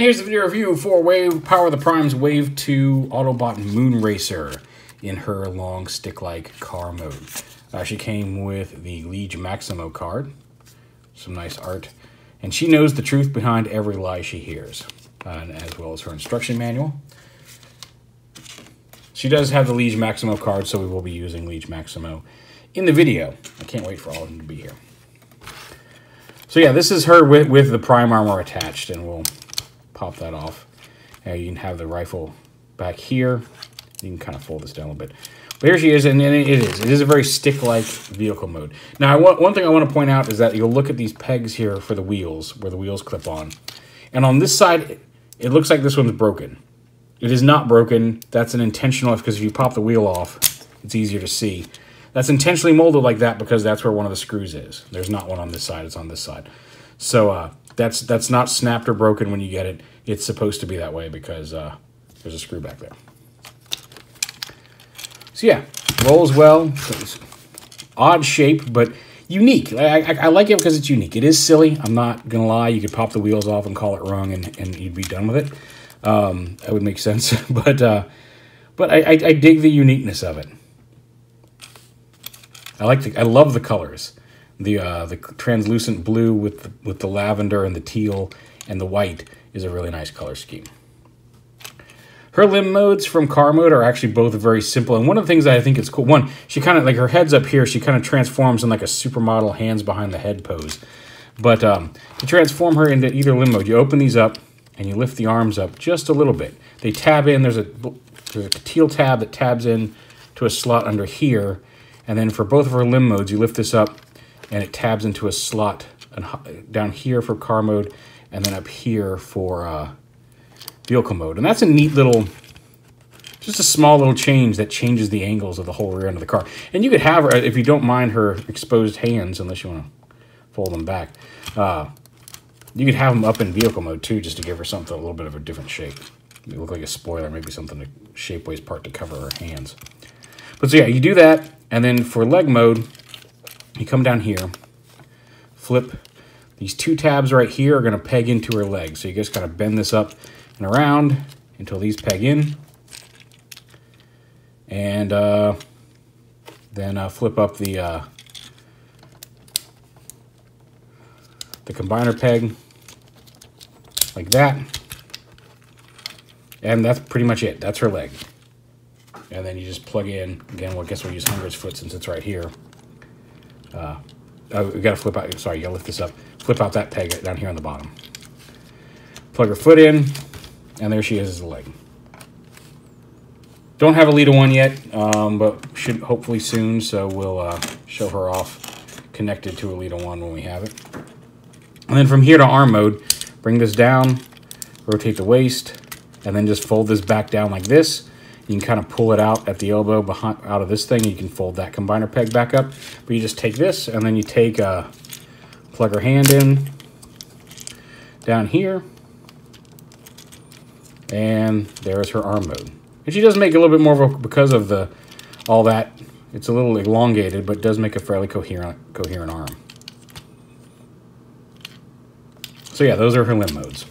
And here's the video review for Power of the Prime's Wave 2 Autobot MOONRACER in her long stick-like car mode. She came with the Liege Maximo card, some nice art, and she knows the truth behind every lie she hears, as well as her instruction manual. She does have the Liege Maximo card, so we will be using Liege Maximo in the video. I can't wait for all of them to be here. So yeah, this is her with the Prime armor attached, and we'll pop that off. You can have the rifle back here. You can kind of fold this down a little bit. But here she is, and it is a very stick-like vehicle mode. Now, one thing I want to point out is that you'll look at these pegs here for the wheels, where the wheels clip on. And on this side, it looks like this one's broken. It is not broken. That's an intentional, because if you pop the wheel off, it's easier to see. That's intentionally molded like that because that's where one of the screws is. There's not one on this side, it's on this side. So that's not snapped or broken when you get it. It's supposed to be that way because there's a screw back there. So yeah, rolls well. Odd shape, but unique. I like it because it's unique. It is silly. I'm not going to lie. You could pop the wheels off and call it wrong and you'd be done with it. That would make sense. But I dig the uniqueness of it. I love the colors. The translucent blue with the lavender and the teal and the white is a really nice color scheme. Her limb modes from car mode are actually both very simple. And one of the things that I think is cool, one, she kind of, like her head's up here, she kind of transforms in like a supermodel hands behind the head pose. But to transform her into either limb mode, you open these up and you lift the arms up just a little bit. They tab in, there's a teal tab that tabs in to a slot under here. And then for both of her limb modes, you lift this up and it tabs into a slot down here for car mode and then up here for vehicle mode. And that's a neat little, just a small little change that changes the angles of the whole rear end of the car. And you could have her, if you don't mind her exposed hands, unless you want to fold them back, you could have them up in vehicle mode too, just to give her something a little bit of a different shape. It look like a spoiler, maybe something to Shapeways part to cover her hands. But so yeah, you do that, and then for leg mode, you come down here, flip. These two tabs right here are going to peg into her leg. So you just kind of bend this up and around until these peg in. And then flip up the combiner peg like that. And that's pretty much it. That's her leg. And then you just plug in, again, well, I guess we'll use Hunger's foot since it's right here. We gotta flip out, sorry, you gotta lift this up. Flip out that peg down here on the bottom. Plug her foot in, and there she is as a leg. Don't have a Lita one yet, but should hopefully soon, so we'll show her off connected to a Lita one when we have it. And then from here to arm mode, bring this down, rotate the waist, and then just fold this back down like this. You can kind of pull it out at the elbow out of this thing. You can fold that combiner peg back up. But you just take this, and then you take, plug her hand in down here. And there's her arm mode. And she does make a little bit more of a, because of all that, it's a little elongated, but does make a fairly coherent arm. So yeah, those are her limb modes.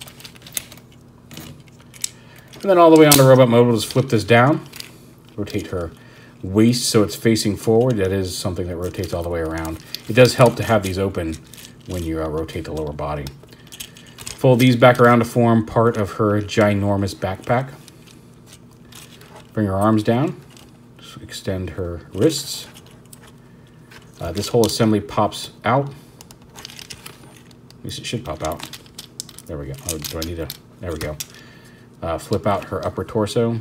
And then all the way onto robot mode, we'll just flip this down, rotate her waist so it's facing forward. That is something that rotates all the way around. It does help to have these open when you rotate the lower body. Fold these back around to form part of her Ginormous Backpack. Bring her arms down, just extend her wrists. This whole assembly pops out. At least it should pop out. There we go. Oh, do I need to? There we go. Flip out her upper torso,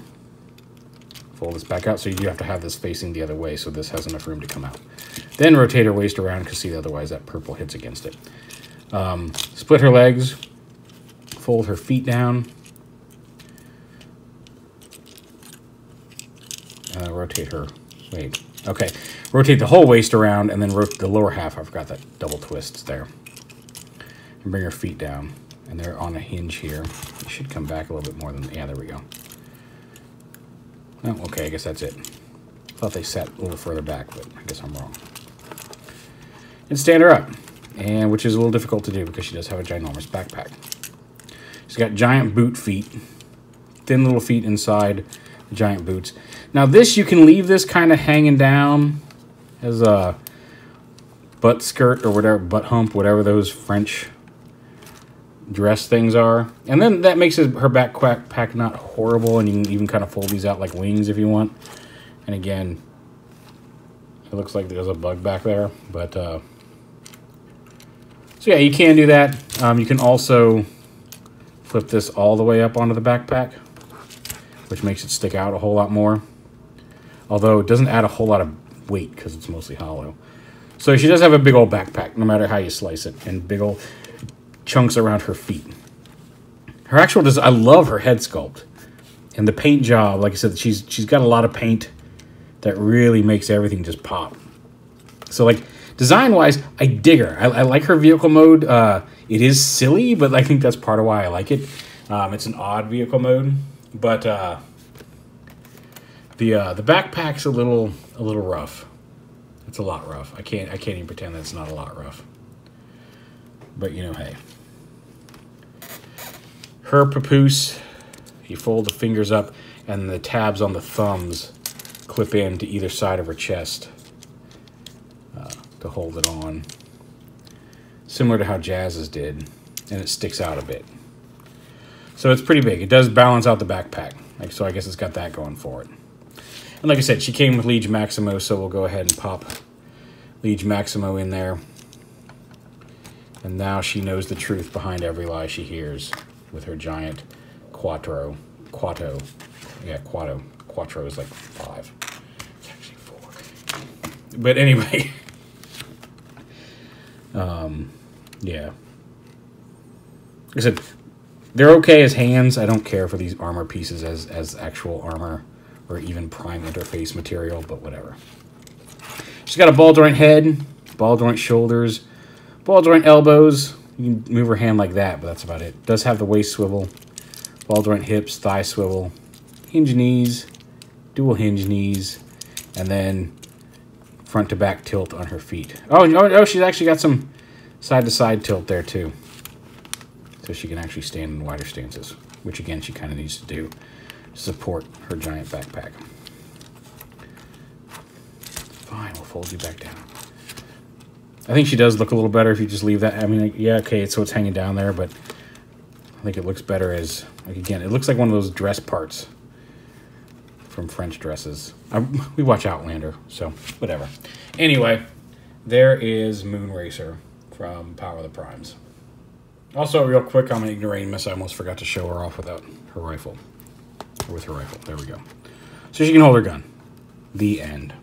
fold this back out, so you do have to have this facing the other way so this has enough room to come out. Then rotate her waist around, because see, otherwise that purple hits against it. Split her legs, fold her feet down, rotate her, wait, okay, rotate the whole waist around, and then rotate the lower half. I forgot that double twists there. And bring her feet down. And they're on a hinge here. It should come back a little bit more than, yeah, there we go. Oh, okay, I guess that's it. Thought they sat a little further back, but I guess I'm wrong. And stand her up, and which is a little difficult to do because she does have a ginormous backpack. Just got giant boot feet. Thin little feet inside the giant boots. Now this, you can leave this kind of hanging down as a butt skirt or whatever, butt hump, whatever those French dress things are. And then that makes her backpack not horrible, and you can even kind of fold these out like wings if you want. And again, it looks like there's a bug back there, but so yeah, you can do that. You can also flip this all the way up onto the backpack, which makes it stick out a whole lot more. Although it doesn't add a whole lot of weight because it's mostly hollow. So she does have a big old backpack, no matter how you slice it, and big old chunks around her feet. Her actual design, I love her head sculpt. And the paint job, like I said, she's got a lot of paint that really makes everything just pop. So like, design-wise, I dig her. I like her vehicle mode. It is silly, but I think that's part of why I like it. It's an odd vehicle mode, but the backpack's a little rough. It's a lot rough. I can't even pretend that it's not a lot rough. But you know, hey. Her papoose, you fold the fingers up, and the tabs on the thumbs clip in to either side of her chest to hold it on. Similar to how Jazz's did, and it sticks out a bit. So it's pretty big. It does balance out the backpack. So I guess it's got that going for it. And like I said, she came with Liege Maximo, so we'll go ahead and pop Liege Maximo in there. And now she knows the truth behind every lie she hears with her giant Quattro. Yeah, Quattro is like 5. It's actually 4. But anyway. Yeah. Like I said, they're okay as hands. I don't care for these armor pieces as actual armor or even prime interface material, but whatever. She's got a ball joint head, ball joint shoulders, ball joint elbows. You can move her hand like that, but that's about it. Does have the waist swivel, ball joint hips, thigh swivel, hinge knees, dual hinge knees, and then front to back tilt on her feet. Oh, she's actually got some side to side tilt there too. So she can actually stand in wider stances, which again, she kind of needs to do to support her giant backpack. Fine, we'll fold you back down. I think she does look a little better if you just leave that. I mean, yeah, okay, so it's hanging down there, but I think it looks better as, like, again, it looks like one of those dress parts from French dresses. We watch Outlander, so whatever. Anyway, there is MOONRACER from Power of the Primes. Also, real quick, I'm an ignoramus. I almost forgot to show her off without her rifle. Or with her rifle. There we go. So she can hold her gun. The end.